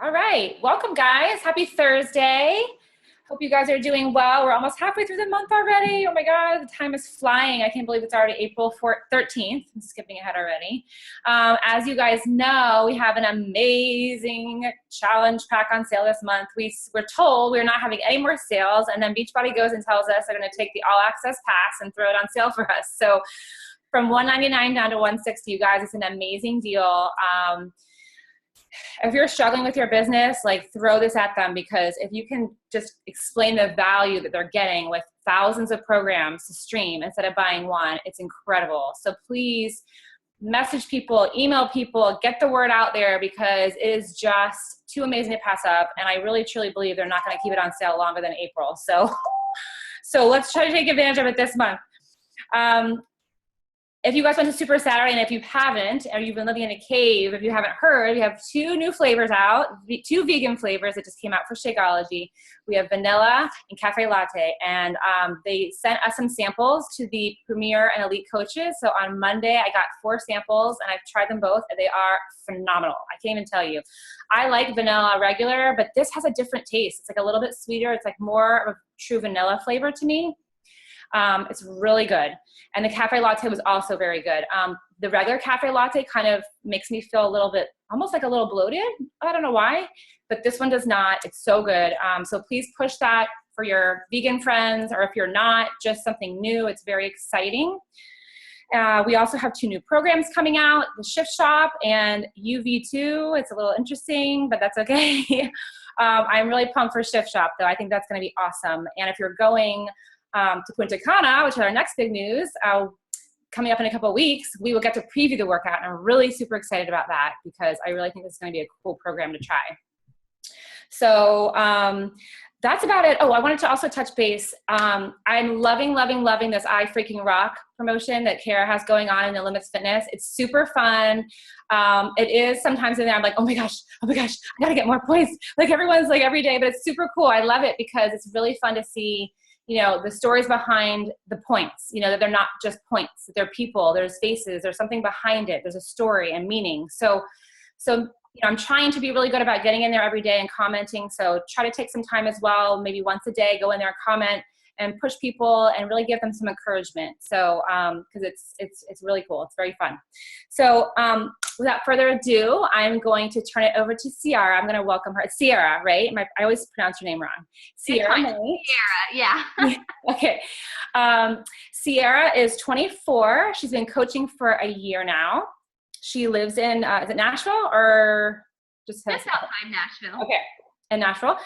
All right. Welcome, guys. Happy Thursday. Hope you guys are doing well. We're almost halfway through the month already. Oh my God, the time is flying. I can't believe it's already April 13th. I'm skipping ahead already. As you guys know, we have an amazing challenge pack on sale this month. We're told we're not having any more sales, and then Beachbody goes and tells us they're going to take the all access pass and throw it on sale for us. So from $199 down to $160, you guys, it's an amazing deal. If you're struggling with your business, like throw this at them, because if you can just explain the value that they're getting with thousands of programs to stream instead of buying one, it's incredible. So please message people, email people, get the word out there, because it is just too amazing to pass up. And I really, truly believe they're not going to keep it on sale longer than April. So let's try to take advantage of it this month. If you guys went to Super Saturday, and if you haven't, or you've been living in a cave, if you haven't heard, we have two new flavors out, two vegan flavors that just came out for Shakeology. We have vanilla and cafe latte, and they sent us some samples to the Premier and Elite coaches. So on Monday, I got 4 samples, and I've tried them both, and they are phenomenal. I can't even tell you. I like vanilla regular, but this has a different taste. It's like a little bit sweeter. It's like more of a true vanilla flavor to me. It's really good. And the cafe latte was also very good. The regular cafe latte kind of makes me feel a little bit, almost like a little bloated. I don't know why, but this one does not. It's so good. So please push that for your vegan friends, or if you're not, just something new. It's very exciting. We also have 2 new programs coming out, the Shift Shop and UV2. It's a little interesting, but that's okay. I'm really pumped for Shift Shop, though. I think that's going to be awesome. And if you're going to Punta Cana, which is our next big news, coming up in a couple of weeks, we will get to preview the workout. And I'm really super excited about that, because I really think this is going to be a cool program to try. So that's about it. Oh, I wanted to also touch base. I'm loving this I Freaking Rock promotion that Kara has going on in the Limits Fitness. It's super fun. It is sometimes in there, I'm like, oh my gosh, I gotta get more points. Like everyone's like every day, but it's super cool. I love it because it's really fun to see, you know, the stories behind the points, you know, that they're not just points, that they're people, there's faces, there's something behind it, there's a story and meaning. So, you know, I'm trying to be really good about getting in there every day and commenting. So try to take some time as well, maybe once a day, go in there and comment and push people and really give them some encouragement. So, because it's really cool. It's very fun. So without further ado, I'm going to turn it over to Ciara. I'm going to welcome her. It's Ciara, right? I always pronounce your name wrong. Ciara. Ciara, yeah. Okay. Ciara is 24. She's been coaching for a year now. She lives in, is it Nashville or just? Just outside Nashville. Okay. In Nashville.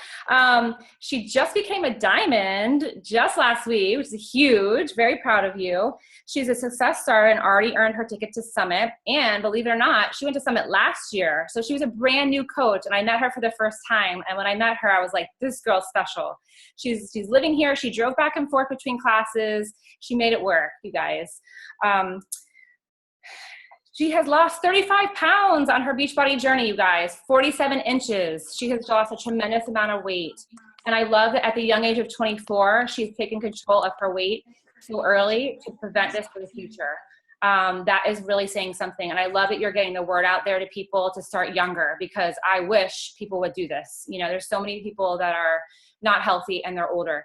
She just became a diamond just last week, which is huge. Very proud of you. She's a success star and already earned her ticket to Summit. And believe it or not, she went to Summit last year. So she was a brand new coach, and I met her for the first time. And when I met her, I was like, this girl's special. She's living here. She drove back and forth between classes. She made it work, you guys. She has lost 35 pounds on her Beachbody journey, you guys, 47 inches. She has lost a tremendous amount of weight. And I love that at the young age of 24, she's taken control of her weight so early to prevent this for the future. That is really saying something. And I love that you're getting the word out there to people to start younger, because I wish people would do this. You know, there's so many people that are not healthy and they're older.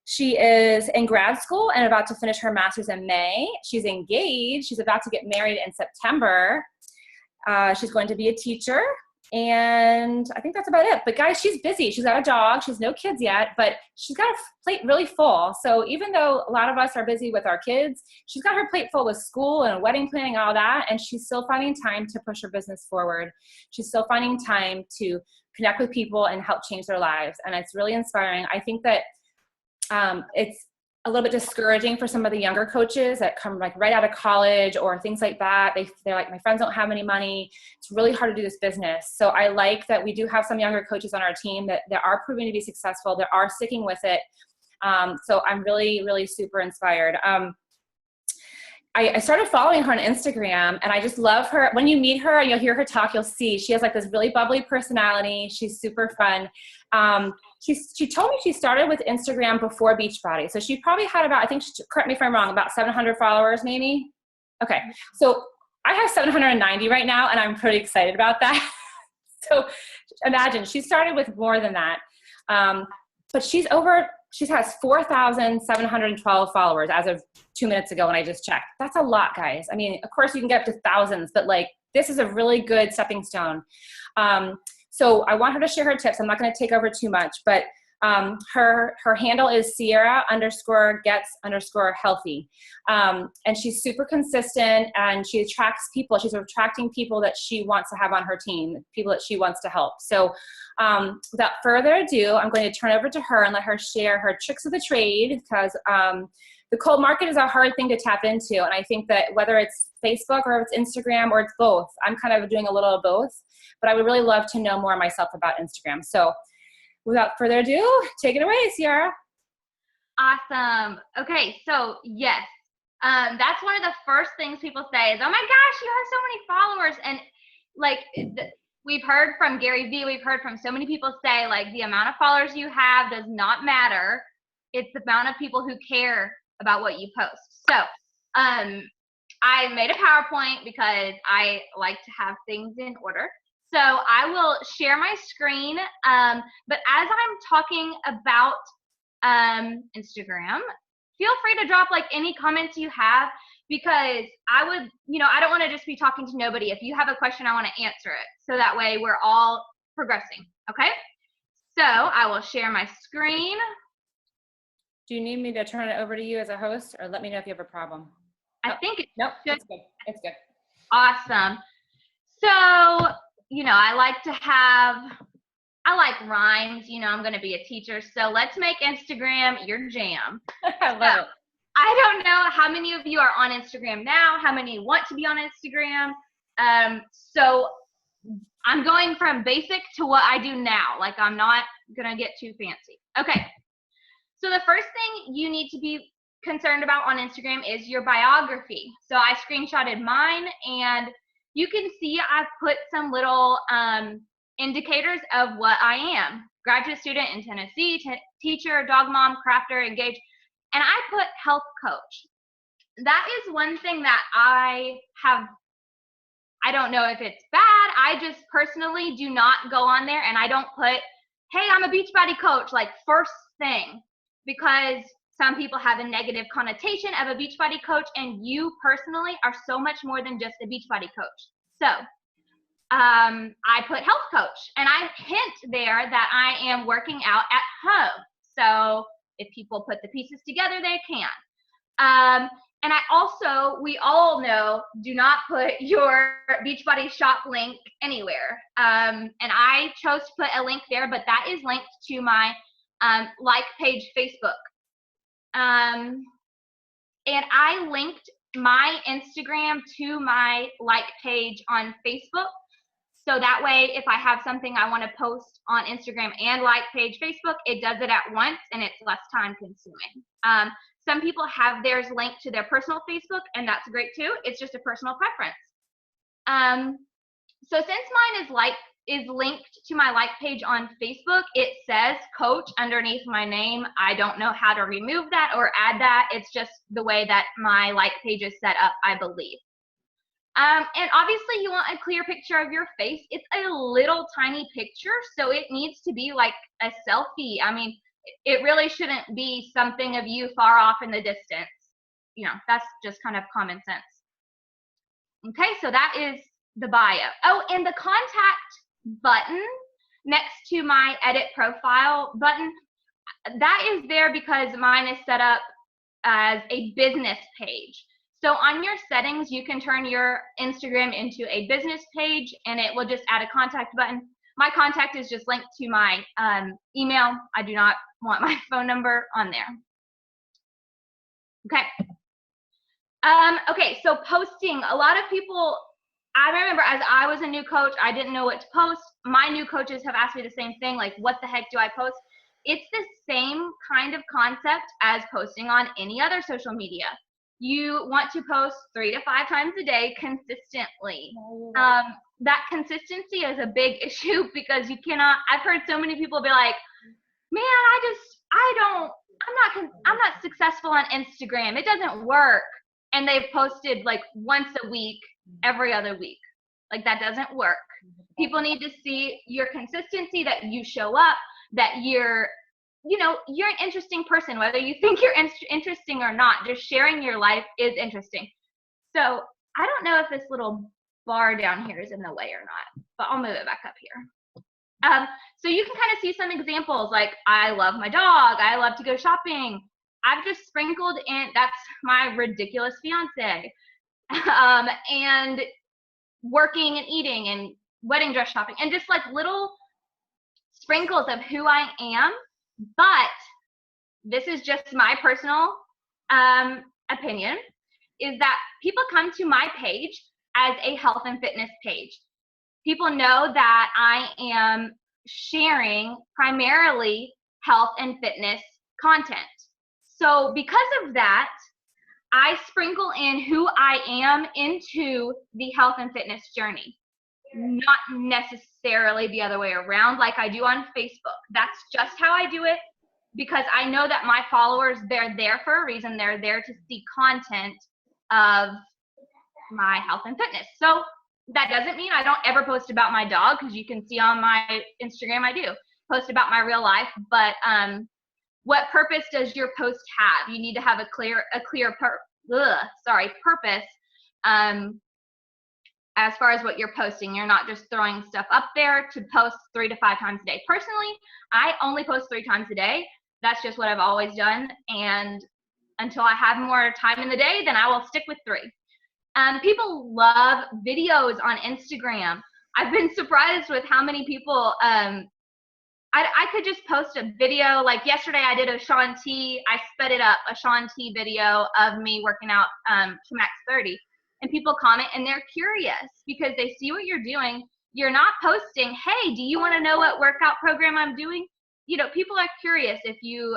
She is in grad school and about to finish her master's in May. She's engaged. She's about to get married in September. She's going to be a teacher. And I think that's about it. But guys, she's busy. She's got a dog. She has no kids yet, but she's got her plate really full. So even though a lot of us are busy with our kids, she's got her plate full with school and wedding planning and all that. And she's still finding time to push her business forward. She's still finding time to connect with people and help change their lives. And it's really inspiring. I think that it's a little bit discouraging for some of the younger coaches that come like right out of college or things like that. They're like, my friends don't have any money. It's really hard to do this business. So I like that we do have some younger coaches on our team that are proving to be successful, that are sticking with it. So I'm really, really super inspired. I started following her on Instagram, and I just love her. When you meet her and you'll hear her talk, you'll see she has like this really bubbly personality. She's super fun. She told me she started with Instagram before Beachbody. So she probably had about, I think, correct me if I'm wrong, about 700 followers maybe. Okay. So I have 790 right now, and I'm pretty excited about that. So imagine she started with more than that. But she has 4,712 followers as of 2 minutes ago when I just checked. That's a lot, guys. I mean, of course you can get up to thousands, but like this is a really good stepping stone. So I want her to share her tips. I'm not going to take over too much, but her handle is Sierra_gets_healthy. And she's super consistent and she attracts people. She's attracting people that she wants to have on her team, people that she wants to help. So without further ado, I'm going to turn over to her and let her share her tricks of the trade, because the cold market is a hard thing to tap into. And I think that whether it's Facebook or it's Instagram or it's both, I'm kind of doing a little of both, but I would really love to know more myself about Instagram. So without further ado, take it away, Sierra. Awesome. Okay, so yes, that's one of the first things people say is, oh my gosh, you have so many followers. And like we've heard from Gary Vee, we've heard from so many people say like the amount of followers you have does not matter. It's the amount of people who care about what you post. So I made a PowerPoint because I like to have things in order. So I will share my screen, but as I'm talking about Instagram, feel free to drop like any comments you have, because I would, I don't want to just be talking to nobody. If you have a question, I want to answer it. So that way we're all progressing, okay? So I will share my screen. Do you need me to turn it over to you as a host, or let me know if you have a problem? I think it's nope, good. It's good. It's good. Awesome. So, I like rhymes. I'm going to be a teacher. So let's make Instagram your jam. I love it. I don't know how many of you are on Instagram now, how many want to be on Instagram. So I'm going from basic to what I do now. Like I'm not going to get too fancy. Okay. So the first thing you need to be concerned about on Instagram is your biography. So I screenshotted mine, and you can see I've put some little indicators of what I am. Graduate student in Tennessee, teacher, dog mom, crafter, engaged, and I put health coach. That is one thing that I don't know if it's bad. I just personally do not go on there and I don't put, hey, I'm a Beachbody coach, like first thing, because some people have a negative connotation of a Beachbody coach, and you personally are so much more than just a Beachbody coach. So I put health coach, and I hint there that I am working out at home. So if people put the pieces together, they can. And I also, we all know, do not put your Beachbody shop link anywhere. And I chose to put a link there, but that is linked to my like page Facebook. And I linked my Instagram to my like page on Facebook. So that way, if I have something I want to post on Instagram and like page Facebook, it does it at once and it's less time consuming. Some people have theirs linked to their personal Facebook, and that's great too. It's just a personal preference. So since mine is linked to my like page on Facebook, it says coach underneath my name. I don't know how to remove that or add that. It's just the way that my like page is set up, I believe. And obviously you want a clear picture of your face. It's a little tiny picture, so it needs to be like a selfie. I mean, it really shouldn't be something of you far off in the distance. That's just kind of common sense. Okay, so that is the bio. Oh, and the contact button next to my edit profile button, that is there because mine is set up as a business page. So on your settings, you can turn your Instagram into a business page, and it will just add a contact button. My contact is just linked to my email. I do not want my phone number on there. Okay. Okay, so posting. A lot of people, I remember as I was a new coach, I didn't know what to post. My new coaches have asked me the same thing, like, what the heck do I post? It's the same kind of concept as posting on any other social media. You want to post 3 to 5 times a day consistently. That consistency is a big issue because you cannot, I've heard so many people be like, man, I'm not successful on Instagram. It doesn't work. And they've posted like once a week, every other week. Like, that doesn't work. People need to see your consistency, that you show up, that you're an interesting person, whether you think you're interesting or not. Just sharing your life is interesting. So I don't know if this little bar down here is in the way or not, but I'll move it back up here. So you can kind of see some examples, like, I love my dog, I love to go shopping. I've just sprinkled in, that's my ridiculous fiance, and working and eating and wedding dress shopping, and just like little sprinkles of who I am. But this is just my personal opinion, is that people come to my page as a health and fitness page. People know that I am sharing primarily health and fitness content. So because of that, I sprinkle in who I am into the health and fitness journey, not necessarily the other way around like I do on Facebook. That's just how I do it, because I know that my followers, they're there for a reason. They're there to see content of my health and fitness. So that doesn't mean I don't ever post about my dog, because you can see on my Instagram I do post about my real life. But what purpose does your post have? You need to have a clear purpose as far as what you're posting. You're not just throwing stuff up there to post 3 to 5 times a day. Personally, I only post 3 times a day. That's just what I've always done. And until I have more time in the day, then I will stick with 3. People love videos on Instagram. I've been surprised with how many people, I could just post a video. Like yesterday I did a Shaun T, I sped it up, a Shaun T video of me working out to max 30. And people comment and they're curious because they see what you're doing. You're not posting, hey, do you want to know what workout program I'm doing? People are curious. If you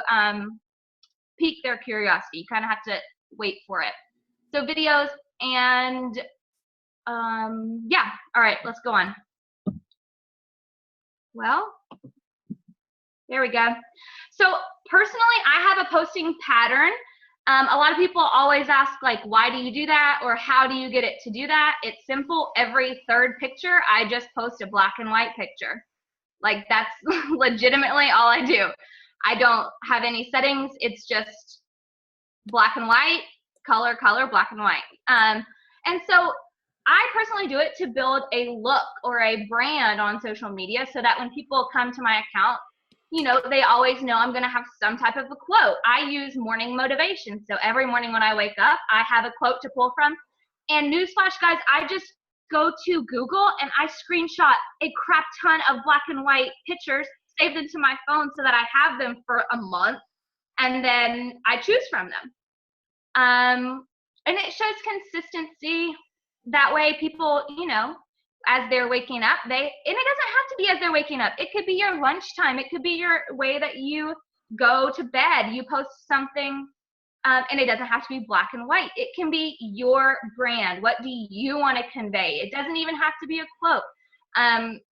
pique their curiosity, you kind of have to wait for it. So videos and yeah. All right, let's go on. Well, there we go. So personally, I have a posting pattern. A lot of people always ask, like, why do you do that? Or how do you get it to do that? It's simple. Every 3rd picture, I just post a black and white picture. Like, that's legitimately all I do. I don't have any settings. It's just black and white, color, black and white. And so I personally do it to build a look or a brand on social media, so that when people come to my account, they always know I'm going to have some type of a quote. I use morning motivation. So every morning when I wake up, I have a quote to pull from. And newsflash, guys, I just go to Google and I screenshot a crap ton of black and white pictures, save them to my phone so that I have them for a month, and then I choose from them. And it shows consistency. That way people, as they're waking up, and it doesn't have to be as they're waking up. It could be your lunchtime. It could be your way that you go to bed. You post something, and it doesn't have to be black and white. It can be your brand. What do you want to convey? It doesn't even have to be a quote.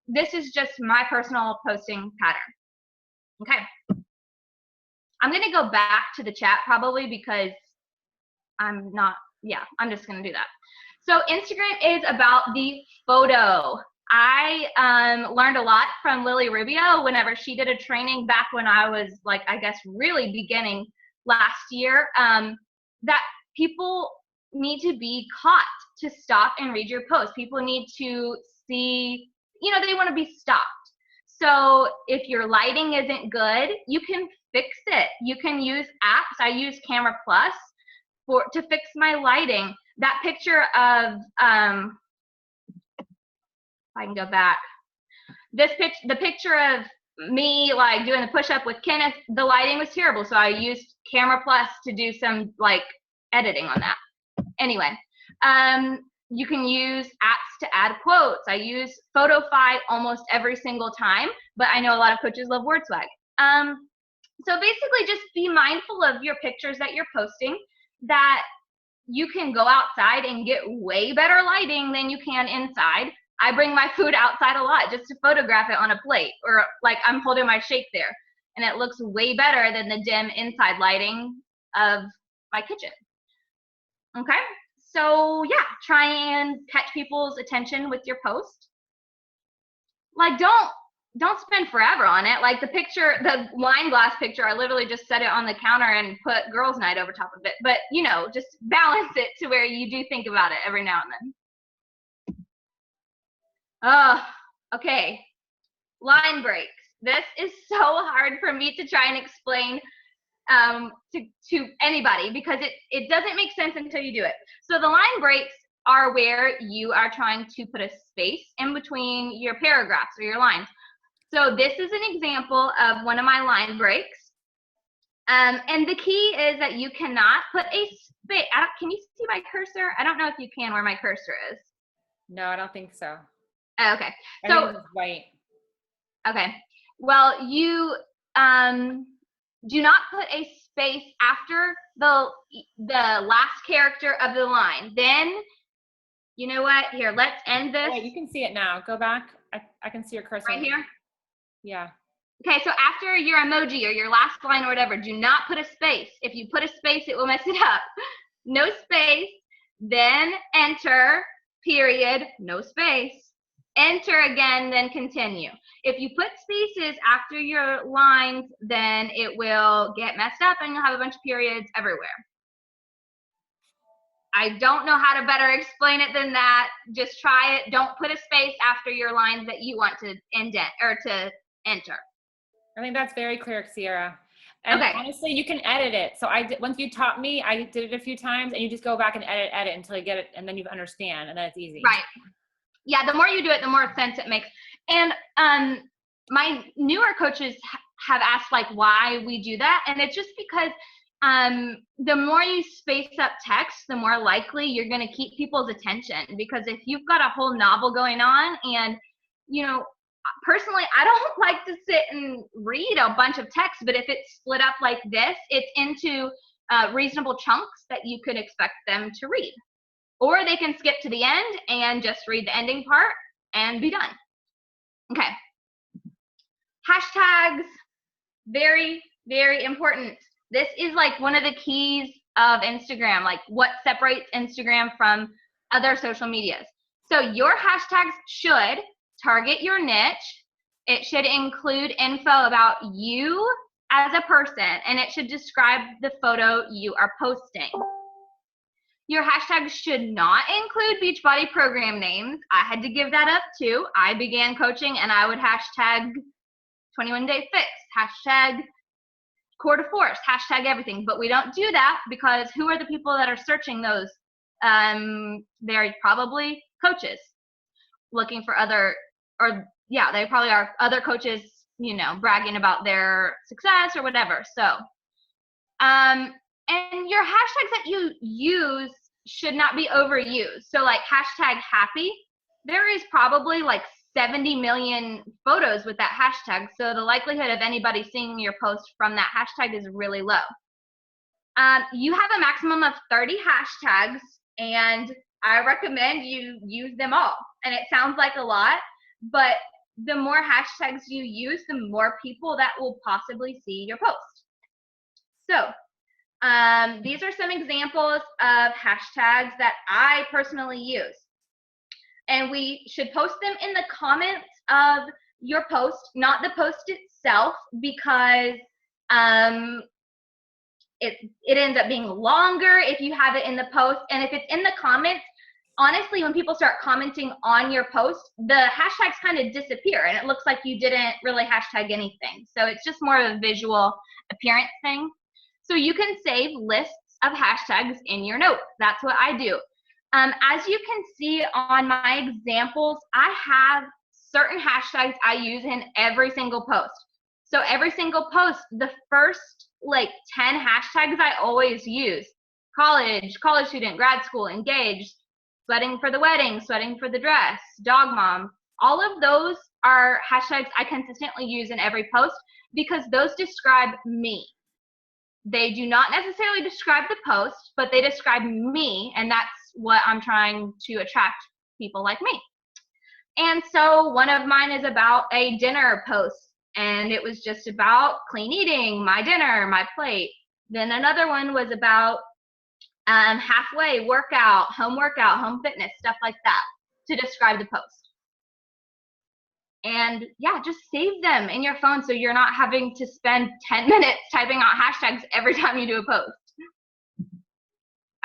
This is just my personal posting pattern. Okay. I'm going to go back to the chat probably because I'm just going to do that. So Instagram is about the photo. I learned a lot from Lily Rubio whenever she did a training back when I was really beginning last year, that people need to be caught to stop and read your post. People need to see, they want to be stopped. So if your lighting isn't good, you can fix it. You can use apps. I use Camera Plus to fix my lighting. That picture of, if I can go back, the picture of me doing the push-up with Kenneth, the lighting was terrible, so I used Camera Plus to do some editing on that. Anyway, you can use apps to add quotes. I use Photofy almost every single time, but I know a lot of coaches love WordSwag. So basically just be mindful of your pictures that you're posting, that you can go outside and get way better lighting than you can inside. I bring my food outside a lot just to photograph it on a plate, or I'm holding my shake there, and it looks way better than the dim inside lighting of my kitchen. Okay, So yeah, try and catch people's attention with your post. Like, don't spend forever on it. Like the wine glass picture, I literally just set it on the counter and put girls' night over top of it. But just balance it to where you do think about it every now and then. Oh, okay. Line breaks. This is so hard for me to try and explain to anybody, because it doesn't make sense until you do it. So the line breaks are where you are trying to put a space in between your paragraphs or your lines. So this is an example of one of my line breaks. And the key is that you cannot put a space. Can you see my cursor? I don't know if you can where my cursor is. No, I don't think so. Oh, okay. So it's white. Okay. Well, you do not put a space after the last character of the line. Then, you know what? Here, let's end this. Wait, you can see it now. Go back. I can see your cursor. Right here? Yeah. Okay, so after your emoji or your last line or whatever, do not put a space. If you put a space, it will mess it up. No space, then enter, period, no space. Enter again, then continue. If you put spaces after your lines, then it will get messed up and you'll have a bunch of periods everywhere. I don't know how to better explain it than that. Just try it. Don't put a space after your lines that you want to indent or to enter. I think that's very clear, Sierra. And okay. Honestly, you can edit it. So once you taught me, I did it a few times, and you just go back and edit until you get it, and then you understand, and then it's easy. Right. Yeah, the more you do it, the more sense it makes. And my newer coaches have asked like why we do that, and it's just because the more you space up text, the more likely you're going to keep people's attention. Because if you've got a whole novel going on, and personally, I don't like to sit and read a bunch of text, but if it's split up like this, it's into reasonable chunks that you could expect them to read. Or they can skip to the end and just read the ending part and be done. Okay. Hashtags, very, very important. This is like one of the keys of Instagram, like what separates Instagram from other social medias. So your hashtags should target your niche. It should include info about you as a person, and it should describe the photo you are posting. Your hashtags should not include Beachbody program names. I had to give that up too. I began coaching and I would hashtag 21 Day Fix, hashtag Core to Force, hashtag everything. But we don't do that because who are the people that are searching those? They're probably coaches looking for they probably are other coaches, bragging about their success or whatever. So, and your hashtags that you use should not be overused. So like hashtag happy, there is probably like 70 million photos with that hashtag. So the likelihood of anybody seeing your post from that hashtag is really low. You have a maximum of 30 hashtags, and I recommend you use them all. And it sounds like a lot, but the more hashtags you use, the more people that will possibly see your post. So these are some examples of hashtags that I personally use. And we should post them in the comments of your post, not the post itself, because it ends up being longer if you have it in the post. And if it's in the comments, honestly, when people start commenting on your post, the hashtags kind of disappear and it looks like you didn't really hashtag anything. So it's just more of a visual appearance thing. So you can save lists of hashtags in your notes. That's what I do. As you can see on my examples, I have certain hashtags I use in every single post. So every single post, the first like 10 hashtags I always use: college student, grad school, engaged, sweating for the wedding, sweating for the dress, dog mom. All of those are hashtags I consistently use in every post because those describe me. They do not necessarily describe the post, but they describe me, and that's what I'm trying to attract people like me. And so one of mine is about a dinner post, and it was just about clean eating, my dinner, my plate. Then another one was about halfway workout, home fitness, stuff like that to describe the post. And yeah, just save them in your phone so you're not having to spend 10 minutes typing out hashtags every time you do a post.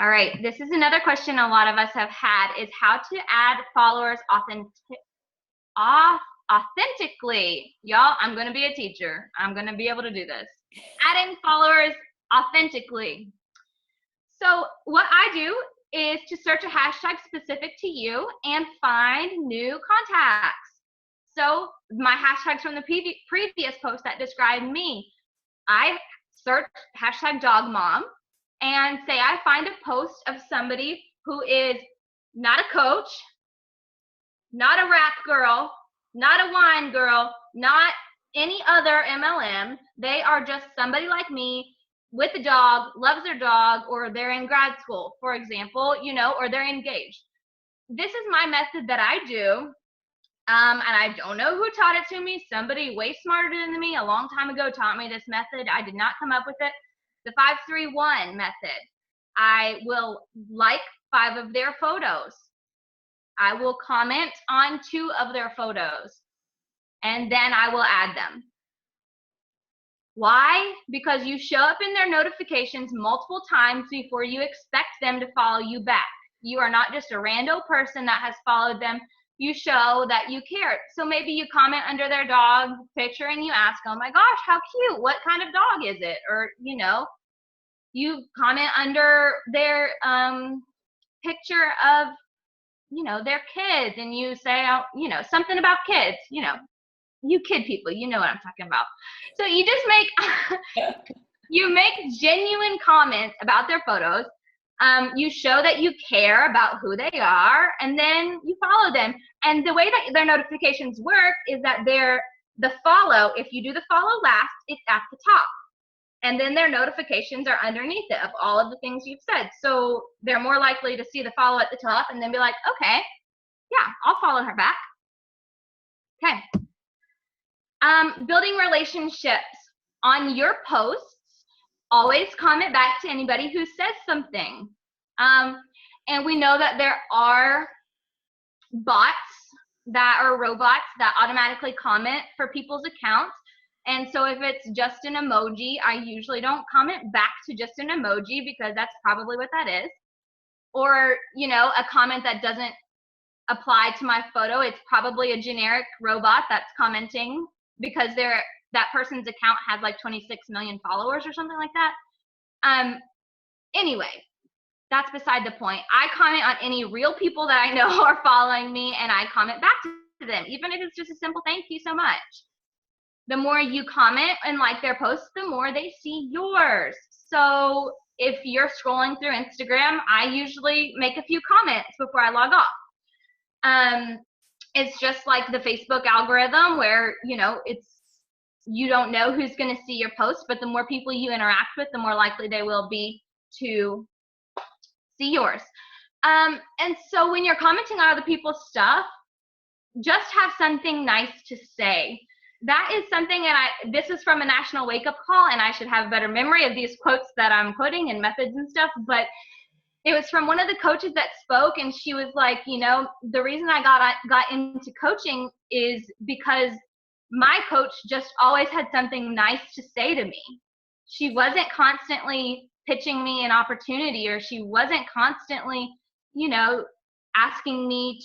All right, this is another question a lot of us have had, is how to add followers authentically. Y'all, I'm going to be a teacher. I'm going to be able to do this. Adding followers authentically. So what I do is to search a hashtag specific to you and find new contacts. So my hashtags from the previous post that described me, I search hashtag dog mom and say I find a post of somebody who is not a coach, not a rap girl, not a wine girl, not any other MLM. They are just somebody like me with a dog, loves their dog, or they're in grad school, for example, you know, or they're engaged. This is my method that I do. And I don't know who taught it to me. Somebody way smarter than me a long time ago taught me this method. I did not come up with it. The 5-3-1 method. I will like 5 of their photos. I will comment on 2 of their photos. And then I will add them. Why? Because you show up in their notifications multiple times before you expect them to follow you back. You are not just a rando person that has followed them. You show that you care. So maybe you comment under their dog picture and you ask, oh my gosh, how cute. What kind of dog is it? Or, you know, you comment under their picture of, you know, their kids and you say, you know, something about kids, you know, you kid people, you know what I'm talking about. So you just make, you make genuine comments about their photos. You show that you care about who they are, and then you follow them. And the way that their notifications work is that the follow, if you do the follow last, it's at the top. And then their notifications are underneath it of all of the things you've said. So they're more likely to see the follow at the top and then be like, okay, yeah, I'll follow her back. Okay. Building relationships. On your posts, always comment back to anybody who says something. And we know that there are bots that are robots that automatically comment for people's accounts. And so if it's just an emoji, I usually don't comment back to just an emoji because that's probably what that is. Or, you know, a comment that doesn't apply to my photo, it's probably a generic robot that's commenting because that person's account has like 26 million followers or something like that. Anyway, that's beside the point. I comment on any real people that I know are following me, and I comment back to them, even if it's just a simple thank you so much. The more you comment and like their posts, the more they see yours. So if you're scrolling through Instagram, I usually make a few comments before I log off. It's just like the Facebook algorithm where, you know, you don't know who's going to see your post, but the more people you interact with, the more likely they will be to see yours. And so when you're commenting on other people's stuff, just have something nice to say. That is something that this is from a National Wake Up Call, and I should have better memory of these quotes that I'm quoting and methods and stuff, but it was from one of the coaches that spoke, and she was like, you know, the reason I got into coaching is because my coach just always had something nice to say to me. She wasn't constantly pitching me an opportunity, or she wasn't constantly, you know, asking me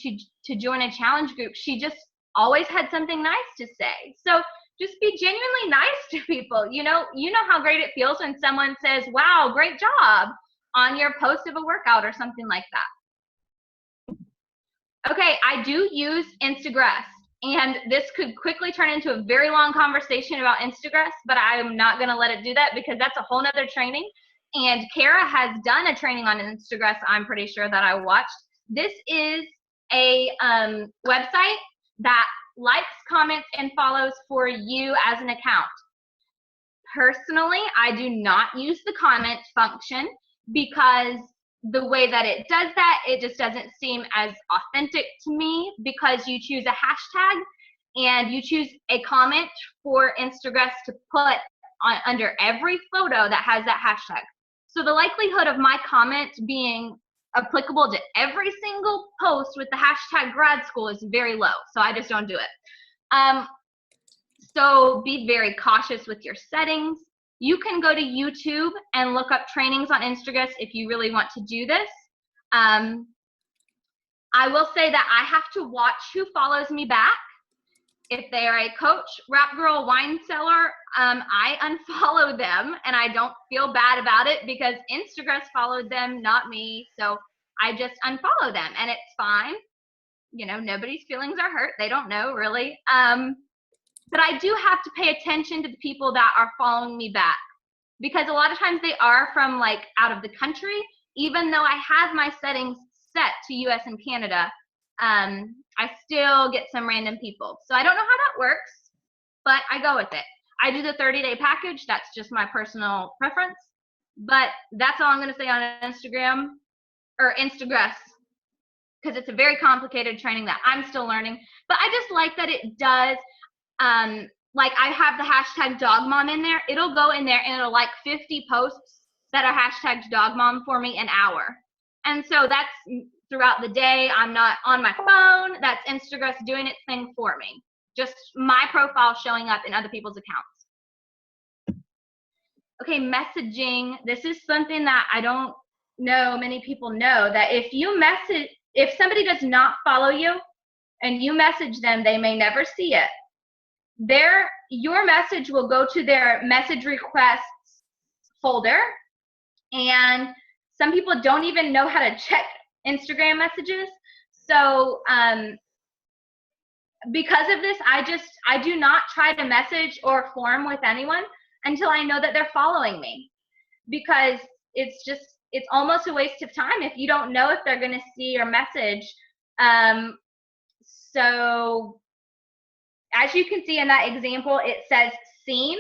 to join a challenge group. She just always had something nice to say. So just be genuinely nice to people. You know how great it feels when someone says, wow, great job, on your post of a workout or something like that. Okay, I do use Instagress, and this could quickly turn into a very long conversation about Instagress, but I'm not gonna let it do that because that's a whole nother training. And Kara has done a training on Instagress, I'm pretty sure, that I watched. This is a website that likes, comments, and follows for you as an account. Personally, I do not use the comment function because the way that it does that, it just doesn't seem as authentic to me, because you choose a hashtag and you choose a comment for Instagress to put under every photo that has that hashtag. So the likelihood of my comment being applicable to every single post with the hashtag grad school is very low. So I just don't do it. So be very cautious with your settings. You can go to YouTube and look up trainings on Instagram if you really want to do this. I will say that I have to watch who follows me back. If they are a coach, rap girl, wine seller, I unfollow them, and I don't feel bad about it because Instagram followed them, not me. So I just unfollow them, and it's fine. You know, nobody's feelings are hurt. They don't know really. But I do have to pay attention to the people that are following me back, because a lot of times they are from like out of the country. Even though I have my settings set to US and Canada, I still get some random people. So I don't know how that works, but I go with it. I do the 30-day package. That's just my personal preference. But that's all I'm going to say on Instagram, or Instagram, because it's a very complicated training that I'm still learning. But I just like that it does, like I have the hashtag dog mom in there. It'll go in there and it'll like 50 posts that are hashtagged dog mom for me an hour. And so that's throughout the day. I'm not on my phone. That's Instagram doing its thing for me. Just my profile showing up in other people's accounts. Okay, messaging. This is something that I don't know many people know, that if somebody does not follow you and you message them, they may never see it. Your message will go to their message requests folder, and some people don't even know how to check Instagram messages. So because of this, I do not try to message or form with anyone until I know that they're following me, because it's almost a waste of time if you don't know if they're going to see your message. So as you can see in that example, it says seen,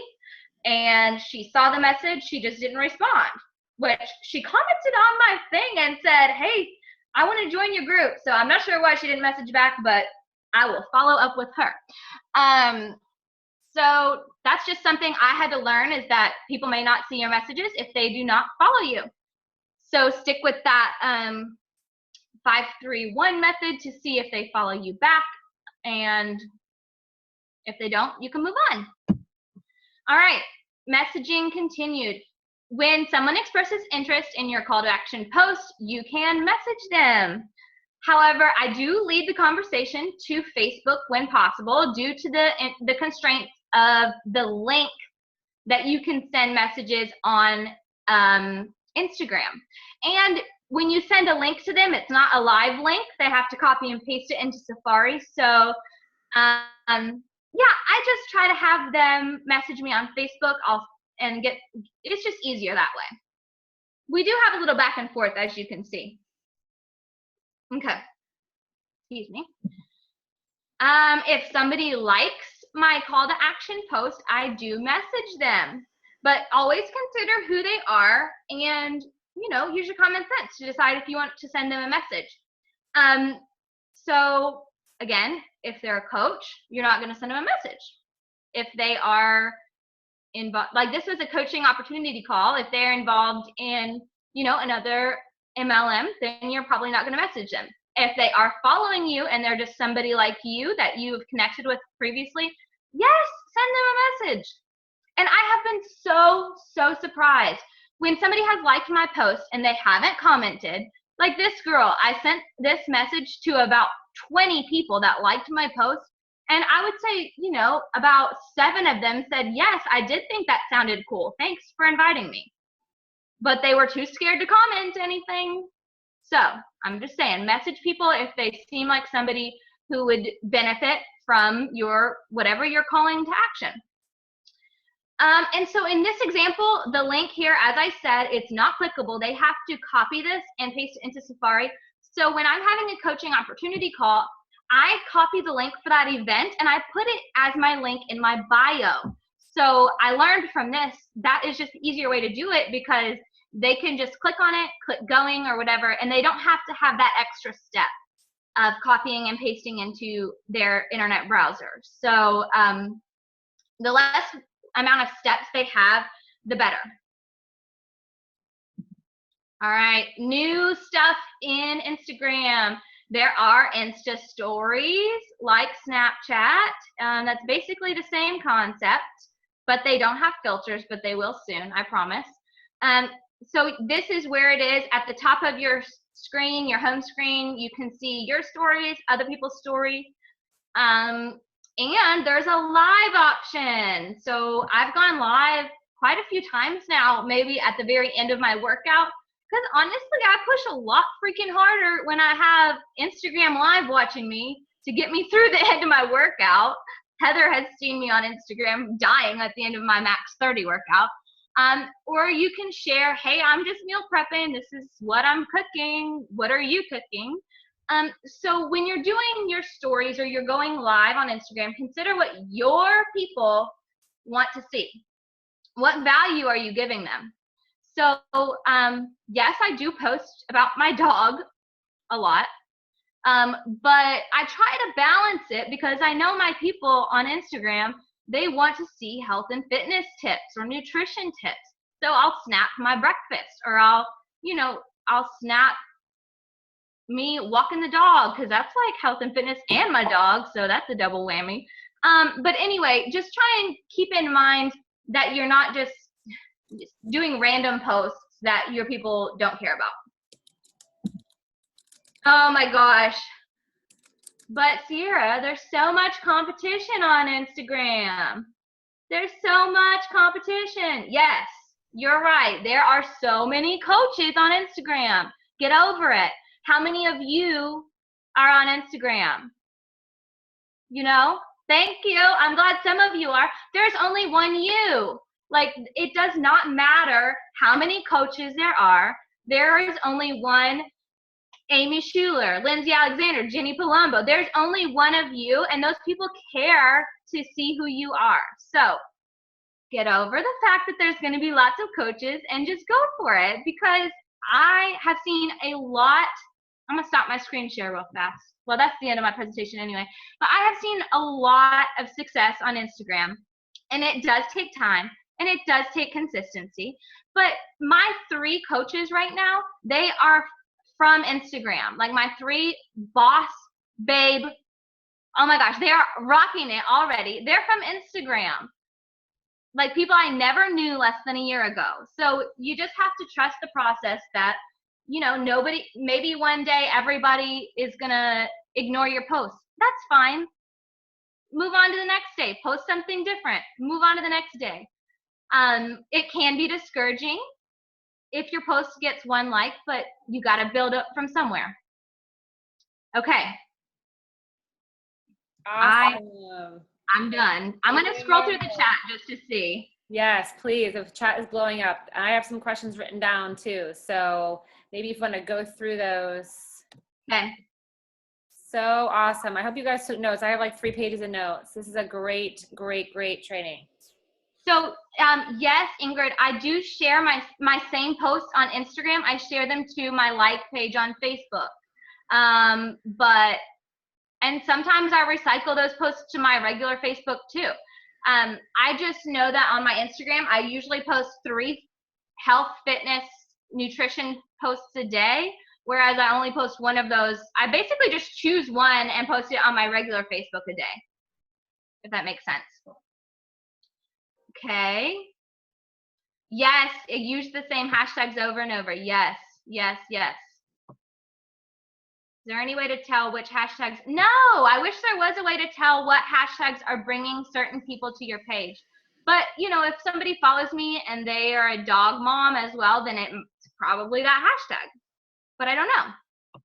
and she saw the message, she just didn't respond, which she commented on my thing and said, hey, I want to join your group. So I'm not sure why she didn't message back, but I will follow up with her. So that's just something I had to learn, is that people may not see your messages if they do not follow you. So stick with that 5-3-1 method to see if they follow you back, and if they don't, you can move on. All right, messaging continued. When someone expresses interest in your call to action post, you can message them. However, I do lead the conversation to Facebook when possible, due to the constraints of the link that you can send messages on Instagram. And when you send a link to them, it's not a live link. They have to copy and paste it into Safari. So yeah, I just try to have them message me on Facebook. It's just easier that way. We do have a little back and forth, as you can see. Okay, excuse me. If somebody likes my call to action post, I do message them, but always consider who they are, and use your common sense to decide if you want to send them a message. So again, if they're a coach, you're not going to send them a message. If they are involved, like this was a coaching opportunity call, if they're involved in another MLM, then you're probably not going to message them. If they are following you and they're just somebody like you that you've connected with previously, yes, send them a message. And I have been so surprised when somebody has liked my post and they haven't commented. Like this girl, I sent this message to about 20 people that liked my post, and I would say, about 7 of them said, yes, I did think that sounded cool. Thanks for inviting me. But they were too scared to comment anything. So I'm just saying, message people if they seem like somebody who would benefit from whatever you're calling to action. And so in this example, the link here, as I said, it's not clickable. They have to copy this and paste it into Safari. So when I'm having a coaching opportunity call, I copy the link for that event and I put it as my link in my bio. So I learned from this, that is just the easier way to do it, because they can just click on it, click going or whatever, and they don't have to have that extra step of copying and pasting into their internet browser. So the less amount of steps they have, the better. All right, new stuff in Instagram. There are Insta stories like Snapchat. That's basically the same concept, but they don't have filters, but they will soon, I promise. So this is where it is at the top of your screen, your home screen. You can see your stories, other people's stories. And there's a live option. So I've gone live quite a few times now, maybe at the very end of my workout. Because honestly, I push a lot freaking harder when I have Instagram Live watching me to get me through the end of my workout. Heather has seen me on Instagram dying at the end of my max 30 workout. Or you can share, hey, I'm just meal prepping. This is what I'm cooking. What are you cooking? So when you're doing your stories or you're going live on Instagram, consider what your people want to see. What value are you giving them? So, yes, I do post about my dog a lot, but I try to balance it because I know my people on Instagram, they want to see health and fitness tips or nutrition tips. So I'll snap my breakfast, or I'll snap me walking the dog, because that's like health and fitness and my dog, so that's a double whammy. But anyway, just try and keep in mind that you're not just doing random posts that your people don't care about. Oh my gosh. But Sierra, there's so much competition on Instagram. There's so much competition. Yes, you're right. There are so many coaches on Instagram. Get over it. How many of you are on Instagram? Thank you. I'm glad some of you are. There's only one you. Like, it does not matter how many coaches there are. There is only one Amy Schuler, Lindsay Alexander, Jenny Palumbo. There's only one of you, and those people care to see who you are. So get over the fact that there's going to be lots of coaches and just go for it, because I have seen a lot. I'm going to stop my screen share real fast. Well, that's the end of my presentation anyway. But I have seen a lot of success on Instagram, and it does take time. And it does take consistency. But my 3 coaches right now, they are from Instagram. Like my 3 boss babe, oh my gosh, they are rocking it already. They're from Instagram. Like people I never knew less than a year ago. So you just have to trust the process that, nobody, maybe one day everybody is going to ignore your post. That's fine. Move on to the next day. Post something different. Move on to the next day. It can be discouraging if your post gets 1 like, but you got to build up from somewhere. Okay. Awesome. I'm done. I'm going to scroll through the chat just to see. Yes, please. The chat is blowing up. I have some questions written down too. So maybe if you want to go through those. Okay. So awesome. I hope you guys took notes. I have like 3 pages of notes. This is a great, great, great training. So yes, Ingrid, I do share my same posts on Instagram. I share them to my like page on Facebook. And sometimes I recycle those posts to my regular Facebook too. I just know that on my Instagram, I usually post 3 health, fitness, nutrition posts a day, whereas I only post 1 of those. I basically just choose 1 and post it on my regular Facebook a day, if that makes sense. Okay. Yes, use the same hashtags over and over. Yes, yes, yes. Is there any way to tell which hashtags? No, I wish there was a way to tell what hashtags are bringing certain people to your page. But, if somebody follows me and they are a dog mom as well, then it's probably that hashtag. But I don't know.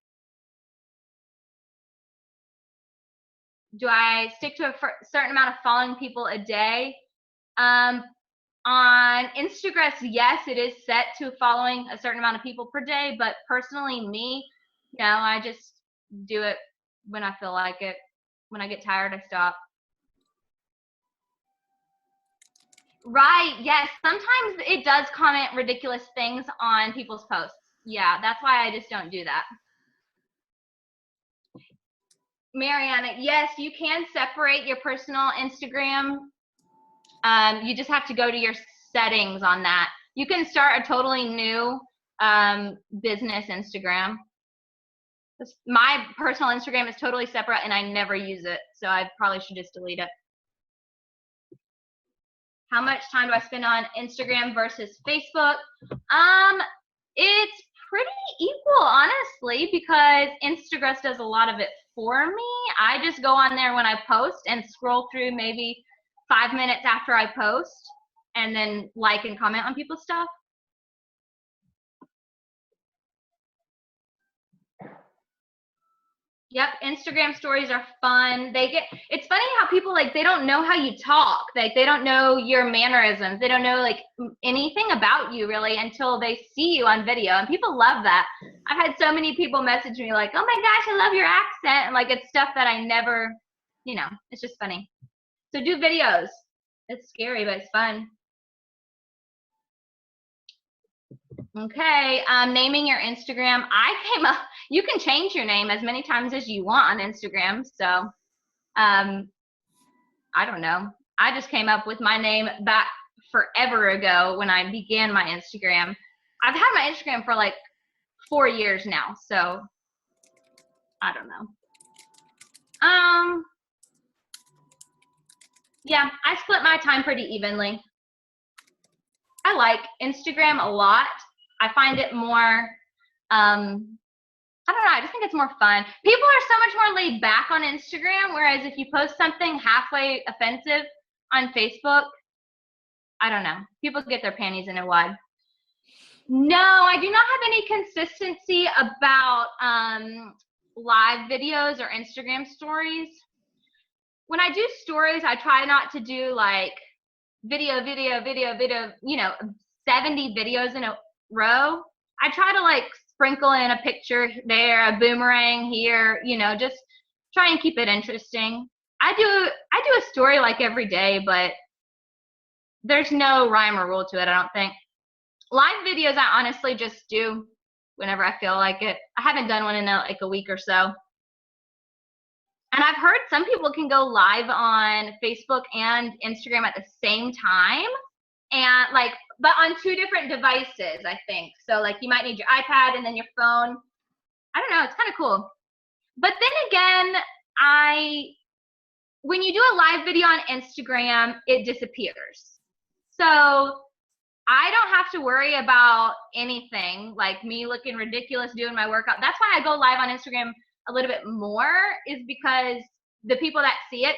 Do I stick to a certain amount of following people a day? On Instagram, yes, it is set to following a certain amount of people per day, but personally me, I just do it when I feel like it. When I get tired, I stop. Right, yes, sometimes it does comment ridiculous things on people's posts. Yeah, that's why I just don't do that. Mariana, yes, you can separate your personal Instagram. You just have to go to your settings on that. You can start a totally new business Instagram. My personal Instagram is totally separate and I never use it, so I probably should just delete it. How much time do I spend on Instagram versus Facebook? It's pretty equal, honestly, because Instagram does a lot of it for me. I just go on there when I post and scroll through maybe 5 minutes after I post and then like and comment on people's stuff. Yep, Instagram stories are fun. It's funny how people, like, they don't know how you talk. Like, they don't know your mannerisms. They don't know, like, anything about you, really, until they see you on video. And people love that. I've had so many people message me, like, oh, my gosh, I love your accent. And, like, it's stuff that I never, you know, it's just funny. So do videos. It's scary, but it's fun. Okay, naming your Instagram. You can change your name as many times as you want on Instagram. So, I don't know. I just came up with my name back forever ago when I began my Instagram. I've had my Instagram for like 4 years now. So, I don't know. Yeah, I split my time pretty evenly. I like Instagram a lot. I find it more, I don't know, I just think it's more fun. People are so much more laid back on Instagram, whereas if you post something halfway offensive on Facebook, I don't know, people get their panties in a wad. No, I do not have any consistency about live videos or Instagram stories. When I do stories, I try not to do like video, you know, 70 videos in a row. I try to like sprinkle in a picture there, a boomerang here, you know, just try and keep it interesting. I do a story like every day, but there's no rhyme or rule to it, I don't think. Live videos I honestly just do whenever I feel like it. I haven't done one in like a week or so. And I've heard some people can go live on Facebook and Instagram at the same time, and like, but on 2 different devices, I think. So like you might need your iPad and then your phone. I don't know, it's kind of cool. But then again, when you do a live video on Instagram, it disappears. So I don't have to worry about anything, like me looking ridiculous doing my workout. That's why I go live on Instagram a little bit more, is because the people that see it,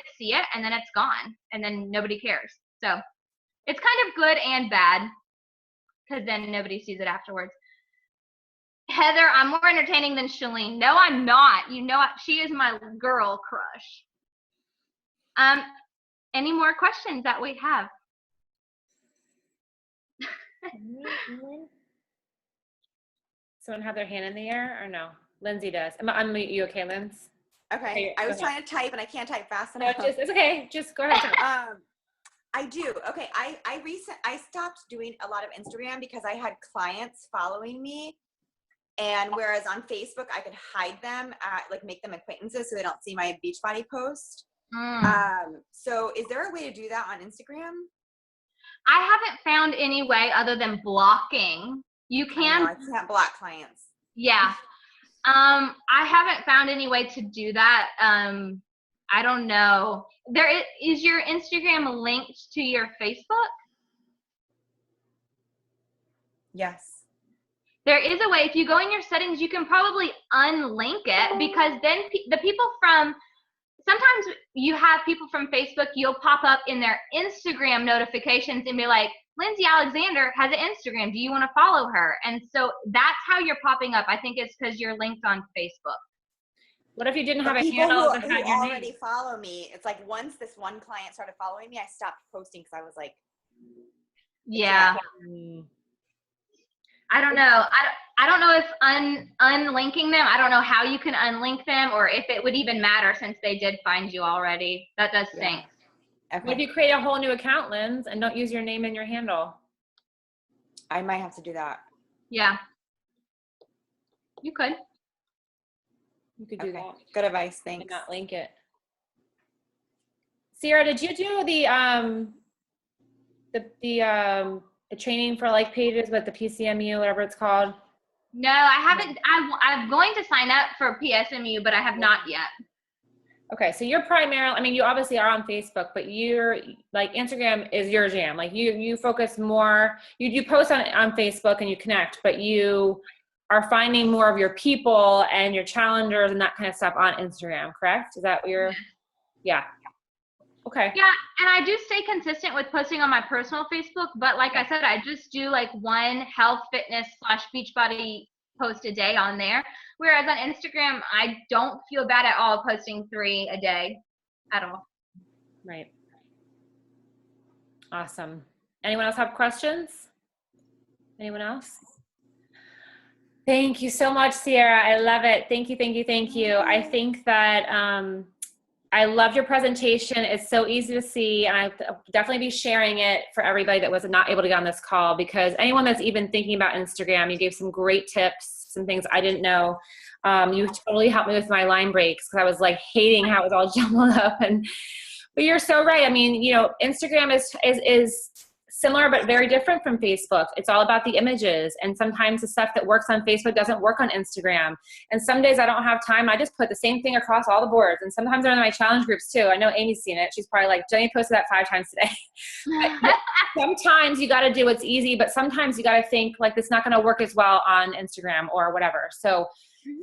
and then it's gone, and then nobody cares. So it's kind of good and bad, because then nobody sees it afterwards. Heather, I'm more entertaining than Shalene. No, I'm not. You know, she is my girl crush. Any more questions that we have? Someone have their hand in the air or no? Lindsay does. Unmute you, okay, Linz? Okay. I was trying to type and I can't type fast enough. No, it's okay. Just go ahead. I do. Okay. I stopped doing a lot of Instagram because I had clients following me, and whereas on Facebook I could hide them, like make them acquaintances so they don't see my Beachbody post. So is there a way to do that on Instagram? I haven't found any way other than blocking. You can. I can't block clients. Yeah. I haven't found any way to do that. I don't know. Is your Instagram linked to your Facebook? Yes. There is a way. If you go in your settings, you can probably unlink it, because then the people from, sometimes you have people from Facebook, you'll pop up in their Instagram notifications and be like, Lindsay Alexander has an Instagram. Do you want to follow her? And so that's how you're popping up. I think it's because you're linked on Facebook. What if you didn't have a people handle who that had your already name? follow me? It's like once this one client started following me, I stopped posting because I was like, yeah. I don't know. I don't know if unlinking them, I don't know how you can unlink them, or if it would even matter since they did find you already. That does stink. Okay. What if you create a whole new account, Linz, and don't use your name and your handle? I might have to do that. Yeah. You could. You could do that. Good advice. And Thanks. not link it. Sierra, did you do the training for like pages with the PCMU, whatever it's called? No, I haven't. I'm going to sign up for PSMU, but I have not yet. Okay, so you're primarily, I mean, you obviously are on Facebook, but you're like Instagram is your jam. Like you focus more, you post on Facebook and you connect, but you are finding more of your people and your challengers and that kind of stuff on Instagram, correct? Is that what you're, yeah. Okay. Yeah, and I do stay consistent with posting on my personal Facebook, but like I said, I just do like one health, fitness / Beachbody post a day on there. Whereas on Instagram, I don't feel bad at all posting 3 a day at all. Right. Awesome. Anyone else have questions? Anyone else? Thank you so much, Sierra. I love it. Thank you, thank you, thank you. I think that I love your presentation. It's so easy to see, and I'll definitely be sharing it for everybody that was not able to get on this call, because anyone that's even thinking about Instagram, you gave some great tips, some things I didn't know. You totally helped me with my line breaks, because I was like hating how it was all jumbled up. But you're so right. I mean, you know, Instagram is similar but very different from Facebook. It's all about the images, and sometimes the stuff that works on Facebook doesn't work on Instagram. And some days I don't have time. I just put the same thing across all the boards, and sometimes they're in my challenge groups too. I know Amy's seen it. She's probably like, Jenny posted that 5 times today. Sometimes you got to do what's easy, but sometimes you got to think like it's not going to work as well on Instagram or whatever. So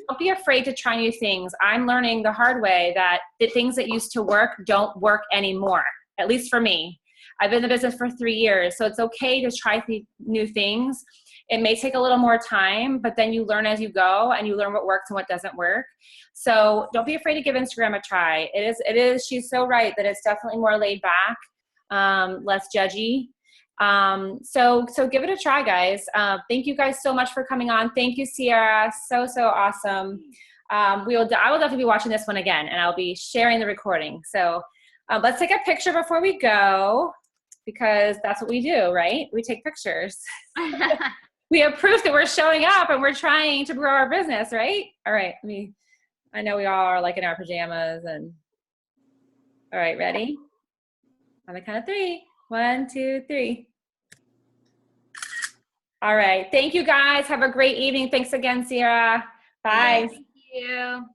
don't be afraid to try new things. I'm learning the hard way that the things that used to work don't work anymore, at least for me. I've been in the business for 3 years, so it's okay to try new things. It may take a little more time, but then you learn as you go, and you learn what works and what doesn't work. So don't be afraid to give Instagram a try. It is, she's so right that it's definitely more laid back, less judgy. So give it a try, guys. Thank you guys so much for coming on. Thank you, Sierra. So awesome. I will definitely be watching this one again, and I'll be sharing the recording. So let's take a picture before we go, because that's what we do, right? We take pictures. We have proof that we're showing up and we're trying to grow our business, right? All right. I know we all are like in our pajamas and, all right, ready? On the count of 3. 1, 2, 3. All right. Thank you, guys. Have a great evening. Thanks again, Sierra. Bye. Thank you.